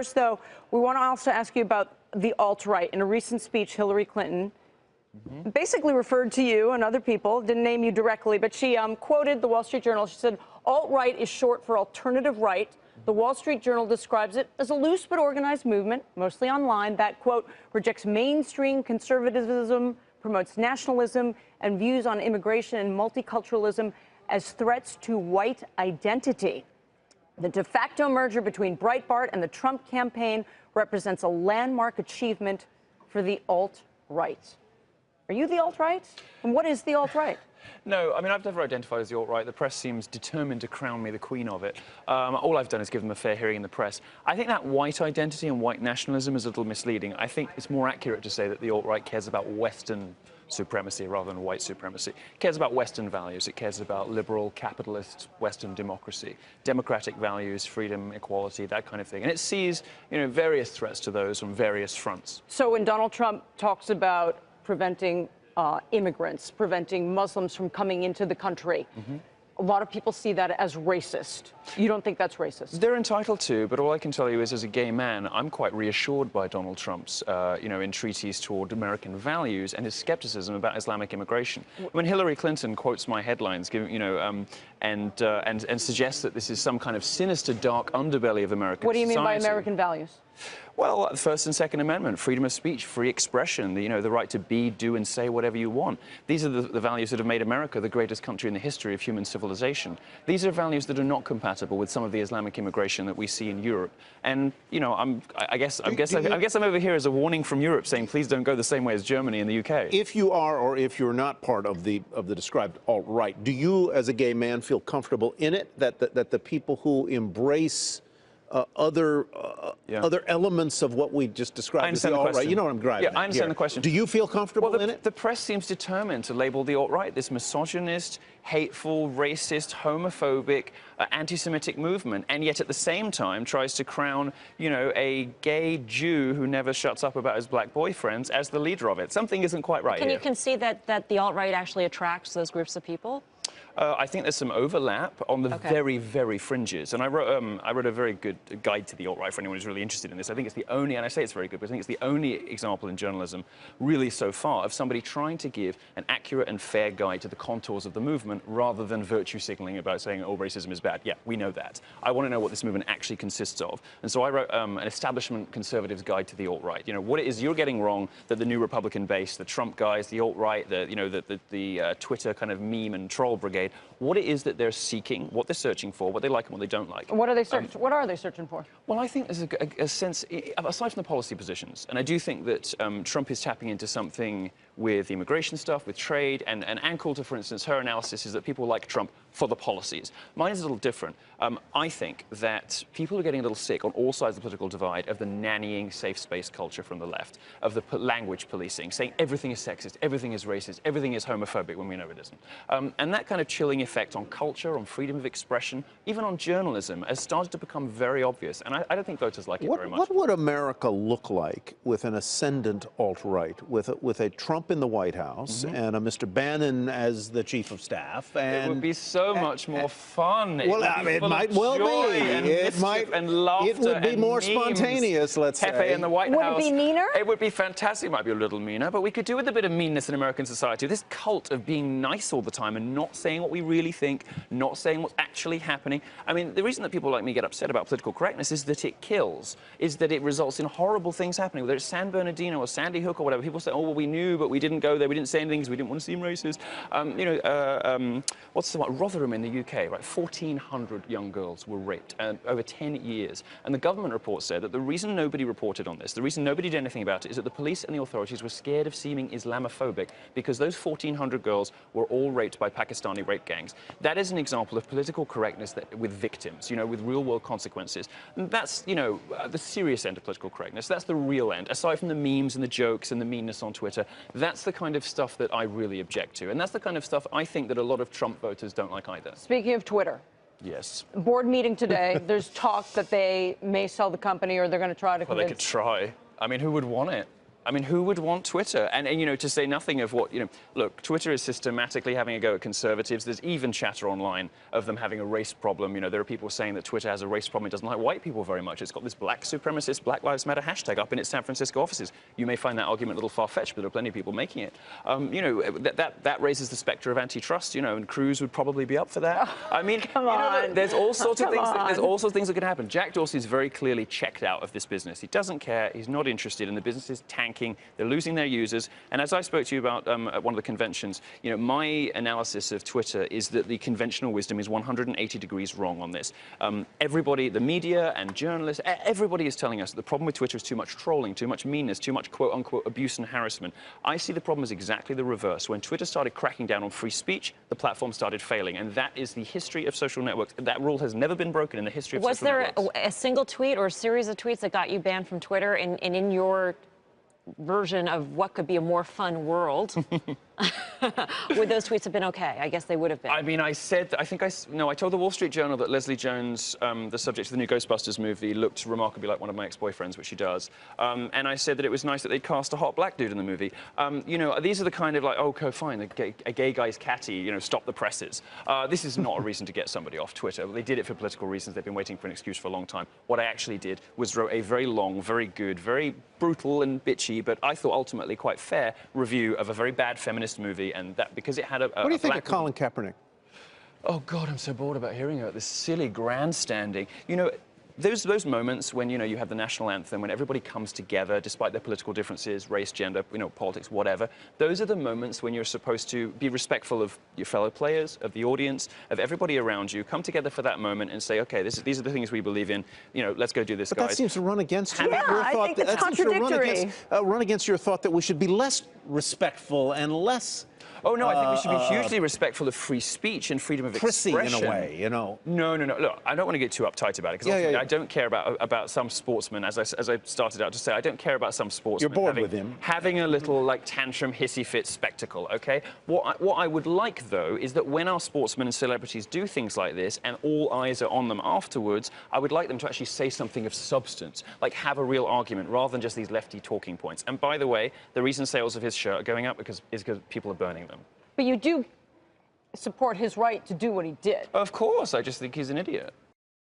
First, though, we want to also ask you about the alt-right. In a recent speech, Hillary Clinton basically referred to you and other people, didn't name you directly, but she quoted the Wall Street Journal. She said, alt-right is short for alternative right. The Wall Street Journal describes it as a loose but organized movement, mostly online, that, quote, rejects mainstream conservatism, promotes nationalism, and views on immigration and multiculturalism as threats to white identity. The de facto merger between Breitbart and the Trump campaign represents a landmark achievement for the alt-right. Are you the alt-right? And what is the alt-right? No, I mean, I've never identified as the alt-right. The press seems determined to crown me the queen of it. All I've done is give them a fair hearing in the press. I think that white identity and white nationalism is a little misleading. I think it's more accurate to say that the alt-right cares about Western supremacy rather than white supremacy. It cares about Western values. It cares about liberal, capitalist, Western democracy, democratic values, freedom, equality, that kind of thing. And it sees, you know, various threats to those on various fronts. So when Donald Trump talks about preventing immigrants, preventing Muslims from coming into the country, a lot of people see that as racist. You don't think that's racist? They're entitled to, but all I can tell you is, as a gay man, I'm quite reassured by Donald Trump's, entreaties toward American values and his skepticism about Islamic immigration. When Hillary Clinton quotes my headlines, and suggests that this is some kind of sinister, dark underbelly of American society. What do you mean by American values? Well, the First and Second Amendment, freedom of speech, free expression, the right to be, do, and say whatever you want. These are the values that have made America the greatest country in the history of human civilization. These are values that are not compatible with some of the Islamic immigration that we see in Europe. And, I guess I'm over here as a warning from Europe saying, please don't go the same way as Germany and the UK. If you are, or if you're not part of the described alt-right, do you, as a gay man, feel comfortable in it, that the people who embrace other elements of what we just described as the alt-right? You know what I'm driving at. Yeah, I understand the question. Do you feel comfortable in it? The press seems determined to label the alt-right this misogynist, hateful, racist, homophobic, anti-Semitic movement, and yet at the same time tries to crown, a gay Jew who never shuts up about his black boyfriends as the leader of it. Something isn't quite right here. Can you concede that the alt-right actually attracts those groups of people? I think there's some overlap on the very, very fringes. And I wrote a very good guide to the alt-right for anyone who's really interested in this. I think it's the only, and I say it's very good, but I think it's the only example in journalism, really so far, of somebody trying to give an accurate and fair guide to the contours of the movement rather than virtue signaling about saying, oh, racism is bad. Yeah, we know that. I want to know what this movement actually consists of. And so I wrote an establishment conservative's guide to the alt-right. What it is you're getting wrong, that the new Republican base, the Trump guys, the alt-right, the Twitter kind of meme and troll brigade, what it is that they're seeking, what they're searching for, what they like and what they don't like. What are they searching? What are they searching for? Well, I think there's a sense, aside from the policy positions, and I do think that Trump is tapping into something with the immigration stuff, with trade, and Ann Coulter, for instance, her analysis is that people like Trump for the policies. Mine is a little different. I think that people are getting a little sick on all sides of the political divide of the nannying safe space culture from the left, of the language policing, saying everything is sexist, everything is racist, everything is homophobic when we know it isn't. And that kind of chilling effect on culture, on freedom of expression, even on journalism, has started to become very obvious. And I don't think voters like it very much. What would America look like with an ascendant alt-right, with a Trump in the White House and a Mr. Bannon as the chief of staff? And it would be so much more fun. Well, it might well be. It might. And laughter. It would be more memes. Spontaneous, let's say. Pepe in the White House. Would it be meaner? It would be fantastic. It might be a little meaner, but we could do with a bit of meanness in American society. This cult of being nice all the time and not saying what we really think, not saying what's actually happening. I mean, the reason that people like me get upset about political correctness is that it kills, is that it results in horrible things happening. Whether it's San Bernardino or Sandy Hook or whatever, people say, oh, well, we knew, but we didn't go there. We didn't say anything because we didn't want to seem racist. What's the one? Rotherham in the UK, right? 1,400 young girls were raped over 10 years. And the government report said that the reason nobody reported on this, the reason nobody did anything about it, is that the police and the authorities were scared of seeming Islamophobic because those 1,400 girls were all raped by Pakistani rape gangs. That is an example of political correctness with victims, with real-world consequences. And that's, the serious end of political correctness. That's the real end. Aside from the memes and the jokes and the meanness on Twitter, that's the kind of stuff that I really object to. And that's the kind of stuff I think that a lot of Trump voters don't like either. Speaking of Twitter. Yes. Board meeting today. There's talk that they may sell the company or they're going to try to convince... Well, they could try. I mean, who would want it? I mean, who would want Twitter? And, you know, to say nothing of what, you know, look, Twitter is systematically having a go at conservatives. There's even chatter online of them having a race problem. You know, there are people saying that Twitter has a race problem. It doesn't like white people very much. It's got this black supremacist, Black Lives Matter hashtag up in its San Francisco offices. You may find that argument a little far-fetched, but there are plenty of people making it. You know, that raises the specter of antitrust, you know, and Cruz would probably be up for that. I mean, Come on. there's all sorts of things. There's all sorts of things that could happen. Jack Dorsey's very clearly checked out of this business. He doesn't care. He's not interested, and the business is tanking. They're losing their users. And as I spoke to you about at one of the conventions, you know, my analysis of Twitter is that the conventional wisdom is 180 degrees wrong on this. Everybody, the media and journalists, everybody is telling us that the problem with Twitter is too much trolling, too much meanness, too much quote-unquote abuse and harassment. I see the problem as exactly the reverse. When Twitter started cracking down on free speech, the platform started failing. And that is the history of social networks. That rule has never been broken in the history of social networks. Was there a single tweet or a series of tweets that got you banned from Twitter? And in your version of what could be a more fun world, would those tweets have been okay? I guess they would have been. I mean, I told the Wall Street Journal that Leslie Jones, the subject of the new Ghostbusters movie, looked remarkably like one of my ex-boyfriends, which she does. And I said that it was nice that they'd cast a hot black dude in the movie. You know, these are the kind of like, oh, okay, fine, a gay guy's catty, you know, stop the presses. This is not a reason to get somebody off Twitter. They did it for political reasons. They've been waiting for an excuse for a long time. What I actually did was wrote a very long, very good, very brutal and bitchy, but I thought ultimately quite fair review of a very bad feminist movie, and that because it had a what do you think of Colin Kaepernick? Oh God, I'm so bored about hearing about this silly grandstanding. You know, those moments when, you know, you have the national anthem, when everybody comes together despite their political differences, race, gender, you know, politics, whatever, those are the moments when you're supposed to be respectful of your fellow players, of the audience, of everybody around you, come together for that moment and say, okay, these are the things we believe in, you know, let's go do this, but guys. That seems to run against Yeah, I think it's contradictory. Run against your thought that we should be less respectful and less... Oh, no, I think we should be hugely respectful of free speech and freedom of expression. Prissy, in a way, you know. No. Look, I don't want to get too uptight about it, because I don't care about some sportsman, as I started out to say, I don't care about some sportsman. You're bored with him. Having a little, like, tantrum, hissy fit spectacle, OK? What I would like, though, is that when our sportsmen and celebrities do things like this and all eyes are on them afterwards, I would like them to actually say something of substance, like have a real argument, rather than just these lefty talking points. And by the way, the reason sales of his shirt are going up is because people are burning them. But you do support his right to do what he did. Of course, I just think he's an idiot.